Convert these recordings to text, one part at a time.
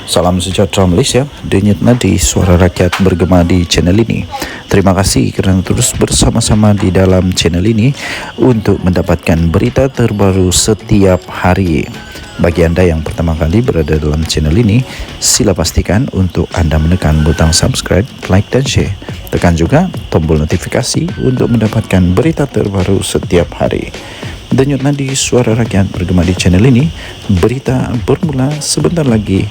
Salam sejahtera Malaysia, denyut nadi suara rakyat bergema di channel ini. Terima kasih kerana terus bersama-sama di dalam channel ini untuk mendapatkan berita terbaru setiap hari. Bagi anda yang pertama kali berada dalam channel ini, sila pastikan untuk anda menekan butang subscribe, like dan share. Tekan juga tombol notifikasi untuk mendapatkan berita terbaru setiap hari. Denyut nadi suara rakyat bergema di channel ini, berita bermula sebentar lagi.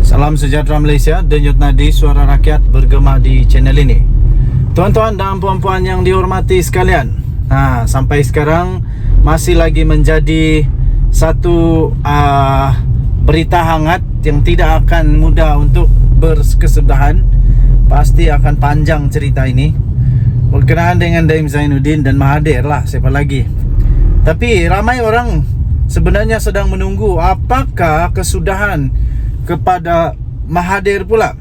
Salam sejahtera Malaysia, denyut nadi suara rakyat bergema di channel ini. Tuan-tuan dan puan-puan yang dihormati sekalian, sampai sekarang masih lagi menjadi satu berita hangat yang tidak akan mudah untuk berkesudahan. Pasti akan panjang cerita ini berkenaan dengan Daim Zainuddin dan Mahathir lah, siapa lagi. Tapi ramai orang sebenarnya sedang menunggu apakah kesudahan kepada Mahathir pula,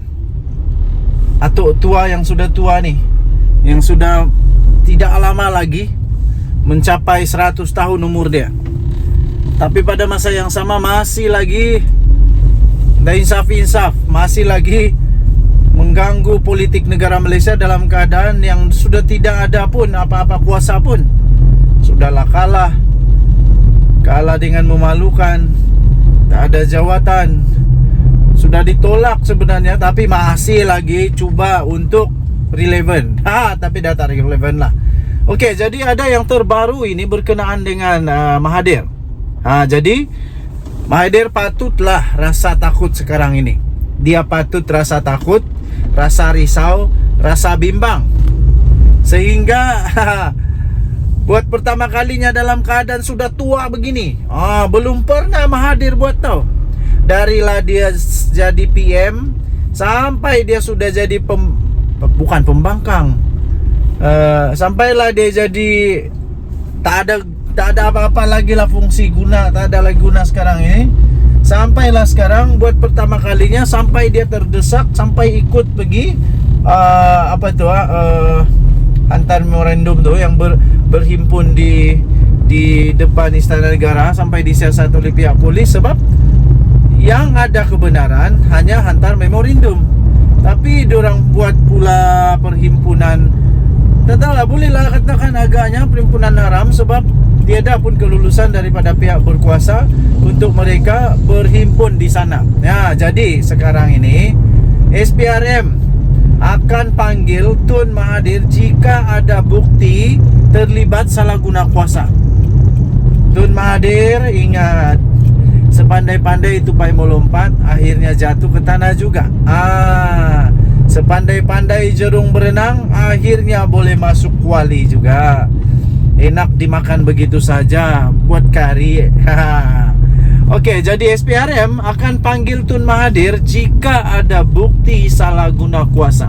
atau tua yang sudah tua nih, yang sudah tidak lama lagi mencapai 100 tahun umur dia. Tapi pada masa yang sama masih lagi dan insaf, masih lagi mengganggu politik negara Malaysia dalam keadaan yang sudah tidak ada pun apa-apa kuasa pun. Sudahlah kalah dengan memalukan, tak ada jawatan, sudah ditolak sebenarnya, tapi masih lagi cuba untuk relevan. Tapi dah tak relevan lah. Okey, jadi ada yang terbaru ini berkenaan dengan Mahathir. Jadi Mahathir patutlah rasa takut sekarang ini. Dia patut rasa takut, rasa risau, rasa bimbang. Sehingga buat pertama kalinya dalam keadaan sudah tua begini. Belum pernah Mahathir buat tau. Darilah dia jadi PM sampai dia sudah jadi bukan pembangkang, sampailah dia jadi tak ada apa-apa lagi lah fungsi guna, tak ada lagi guna sekarang ini. Sampailah sekarang buat pertama kalinya sampai dia terdesak, sampai ikut pergi hantar memorandum tu yang berhimpun di depan Istana Negara, sampai disiasat oleh pihak polis sebab yang ada kebenaran hanya hantar memorandum. Tapi diorang buat pula perhimpunan, tak tahulah, bolehlah katakan agaknya perhimpunan haram, sebab tiada pun kelulusan daripada pihak berkuasa untuk mereka berhimpun di sana. Jadi sekarang ini SPRM akan panggil Tun Mahathir jika ada bukti terlibat salah guna kuasa. Tun Mahathir, ingat, sepandai-pandai tupai melompat, akhirnya jatuh ke tanah juga. Sepandai-pandai jerung berenang, akhirnya boleh masuk kuali juga. Enak dimakan begitu saja, buat kari. Okey, jadi SPRM akan panggil Tun Mahathir jika ada bukti salah guna kuasa.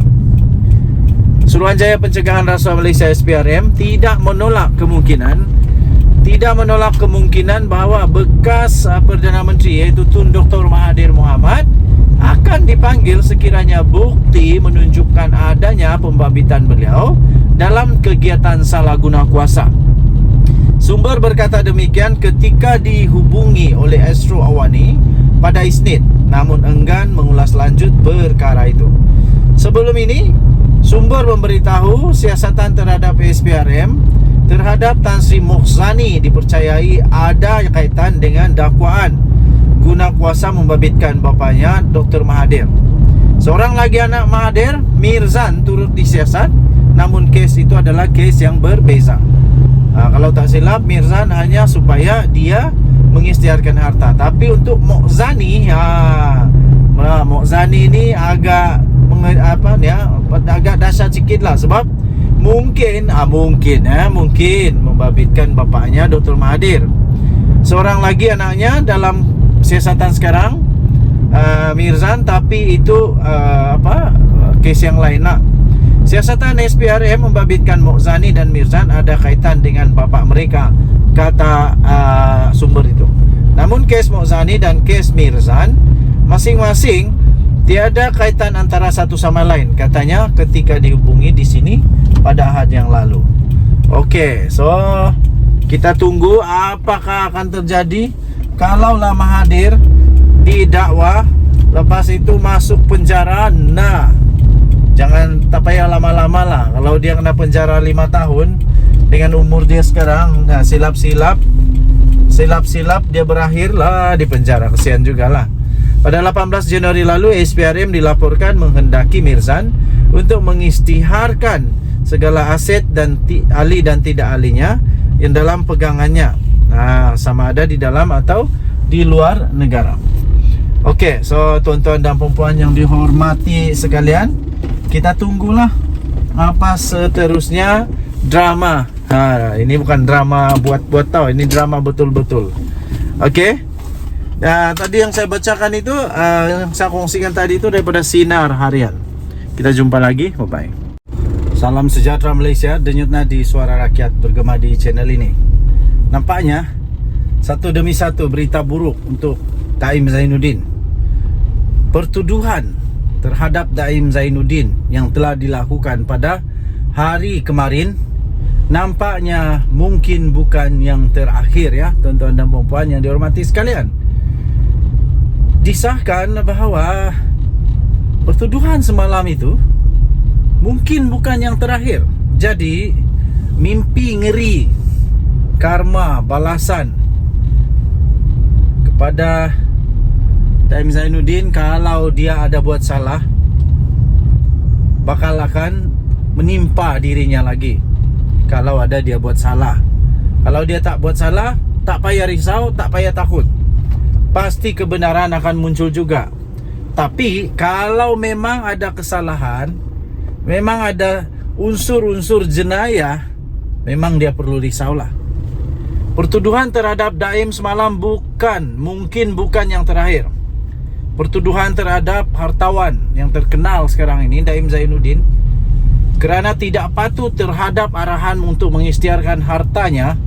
Suruhanjaya Pencegahan Rasuah Malaysia SPRM tidak menolak kemungkinan bahawa bekas Perdana Menteri, iaitu Tun Dr. Mahathir Mohamad, akan dipanggil sekiranya bukti menunjukkan adanya pembabitkan beliau dalam kegiatan salah guna kuasa. Sumber berkata demikian ketika dihubungi oleh Astro Awani pada Isnin, namun enggan mengulas lanjut perkara itu. Sebelum ini, sumber memberitahu siasatan terhadap SPRM terhadap Tan Sri Mokhzani dipercayai ada kaitan dengan dakwaan guna kuasa membabitkan bapanya Dr. Mahathir. Seorang lagi anak Mahathir, Mirzan, turut disiasat, namun kes itu adalah kes yang berbeza. Kalau tak silap, Mirzan hanya supaya dia mengisytiharkan harta. Tapi untuk Mokhzani, Mokhzani ini agak dahsyat sikit lah, sebab mungkin membabitkan bapaknya Dr. Mahathir. Seorang lagi anaknya dalam siasatan sekarang, Mirzan, tapi itu kes yang lain lah. Siasatan SPRM membabitkan Mokhzani dan Mirzan ada kaitan dengan bapa mereka, kata sumber itu. Namun kes Mokhzani dan kes Mirzan masing-masing tiada kaitan antara satu sama lain, katanya ketika dihubungi di sini pada Ahad yang lalu. Okey, so kita tunggu apakah akan terjadi. Kalaulah Mahathir didakwa, lepas itu masuk penjara. Nah, jangan tak payah lama-lama lah. Kalau dia kena penjara 5 tahun dengan umur dia sekarang, nah silap-silap dia berakhir lah di penjara. Kesian juga lah. Pada 18 Januari lalu, SPRM dilaporkan menghendaki Mirzan untuk mengisytiharkan segala aset dan ahli dan tidak ahlinya yang dalam pegangannya, sama ada di dalam atau di luar negara. Okey, so tuan-tuan dan puan-puan yang dihormati sekalian, kita tunggulah apa seterusnya drama. Ini bukan drama buat-buat tau, ini drama betul-betul. Okey. Tadi yang saya bacakan itu, yang saya kongsikan tadi itu daripada Sinar Harian. Kita jumpa lagi, bye-bye. Salam sejahtera Malaysia, denyut nadi suara rakyat bergema di channel ini. Nampaknya satu demi satu berita buruk untuk Daim Zainuddin. Pertuduhan terhadap Daim Zainuddin yang telah dilakukan pada hari kemarin nampaknya mungkin bukan yang terakhir ya, tuan-tuan dan puan-puan yang dihormati sekalian. Disahkan bahawa pertuduhan semalam itu mungkin bukan yang terakhir. Jadi mimpi ngeri, karma, balasan kepada Daim Zainuddin kalau dia ada buat salah bakal akan menimpa dirinya lagi. Kalau ada dia buat salah, kalau dia tak buat salah, tak payah risau, tak payah takut, pasti kebenaran akan muncul juga. Tapi kalau memang ada kesalahan, memang ada unsur-unsur jenayah, memang dia perlu risaulah. Pertuduhan terhadap Daim semalam mungkin bukan yang terakhir. Pertuduhan terhadap hartawan yang terkenal sekarang ini, Daim Zainuddin, kerana tidak patuh terhadap arahan untuk mengisytiharkan hartanya,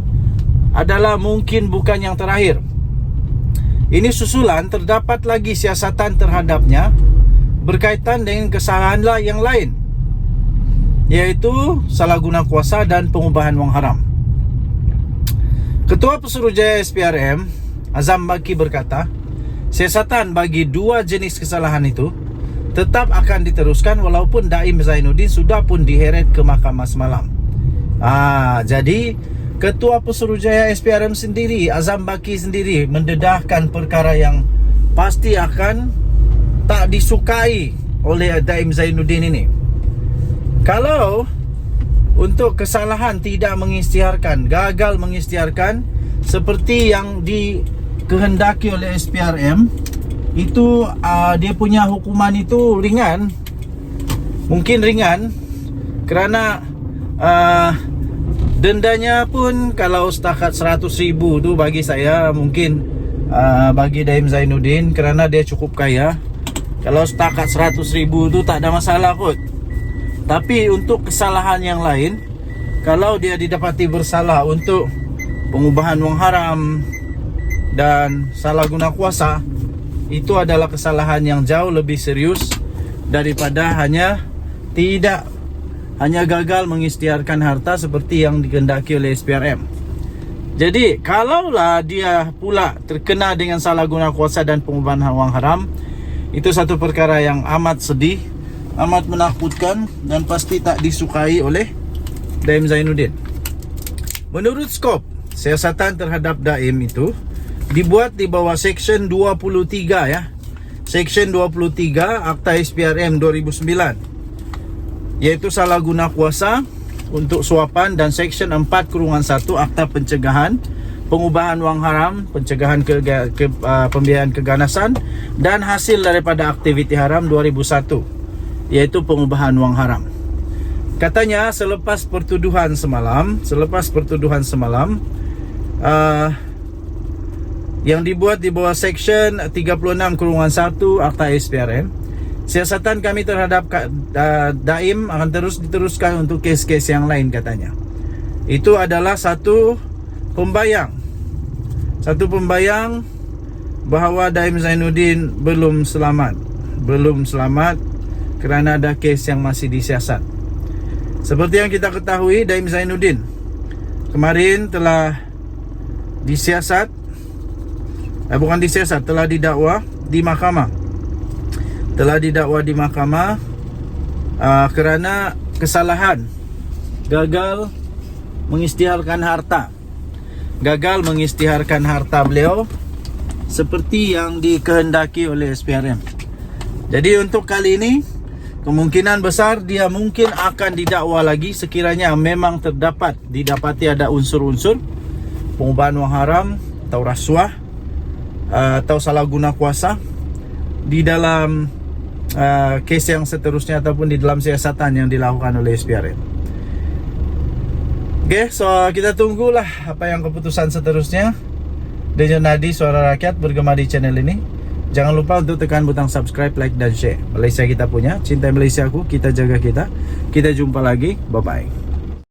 adalah mungkin bukan yang terakhir. Ini susulan terdapat lagi siasatan terhadapnya berkaitan dengan kesalahan yang lain, iaitu salah guna kuasa dan pengubahan wang haram. Ketua Pesuruhjaya SPRM Azam Baki berkata, siasatan bagi dua jenis kesalahan itu tetap akan diteruskan walaupun Daim Zainuddin sudah pun diheret ke mahkamah semalam. Jadi Ketua Pesuruhjaya SPRM sendiri, Azam Baki sendiri, mendedahkan perkara yang pasti akan tak disukai oleh Daim Zainuddin ini. Kalau untuk kesalahan tidak mengisytiharkan, gagal mengisytiharkan seperti yang dikehendaki oleh SPRM, itu dia punya hukuman itu ringan. Mungkin ringan kerana dendanya pun kalau setakat 100,000 tu bagi saya mungkin bagi Daim Zainuddin kerana dia cukup kaya. Kalau setakat 100,000 tu tak ada masalah kot. Tapi untuk kesalahan yang lain, kalau dia didapati bersalah untuk pengubahan wang haram dan salah guna kuasa, itu adalah kesalahan yang jauh lebih serius daripada hanya gagal mengisytiharkan harta seperti yang dikehendaki oleh SPRM. Jadi kalaulah dia pula terkena dengan salah guna kuasa dan pengubahan wang haram, itu satu perkara yang amat sedih, amat menakutkan dan pasti tak disukai oleh Daim Zainuddin. Menurut skop siasatan terhadap Daim itu dibuat di bawah Seksyen 23 ya. Seksyen 23 Akta SPRM 2009, iaitu salah guna kuasa untuk suapan, dan Seksyen 4/1 Akta Pencegahan Pengubahan wang haram, pencegahan pembiayaan keganasan dan hasil daripada aktiviti haram 2001, iaitu pengubahan wang haram. Katanya selepas pertuduhan semalam, yang dibuat di bawah Seksyen 36/1 Akta SPRM, siasatan kami terhadap Daim akan terus diteruskan untuk kes-kes yang lain katanya. Itu adalah satu pembayang bahawa Daim Zainuddin belum selamat kerana ada kes yang masih disiasat. Seperti yang kita ketahui, Daim Zainuddin kemarin telah telah didakwa di mahkamah. Telah didakwa di mahkamah kerana kesalahan, gagal mengisytiharkan harta. Gagal mengisytiharkan harta beliau seperti yang dikehendaki oleh SPRM. Jadi untuk kali ini kemungkinan besar dia mungkin akan didakwa lagi sekiranya memang didapati ada unsur-unsur pengubahan wang haram atau rasuah atau salah guna kuasa di dalam kes yang seterusnya ataupun di dalam siasatan yang dilakukan oleh SPRM. Oke, so kita tunggulah apa yang keputusan seterusnya. Denyut Nadi Suara Rakyat bergema di channel ini. Jangan lupa untuk tekan butang subscribe, like dan share. Malaysia kita punya, cintai Malaysia aku, kita jaga kita. Kita jumpa lagi, bye bye.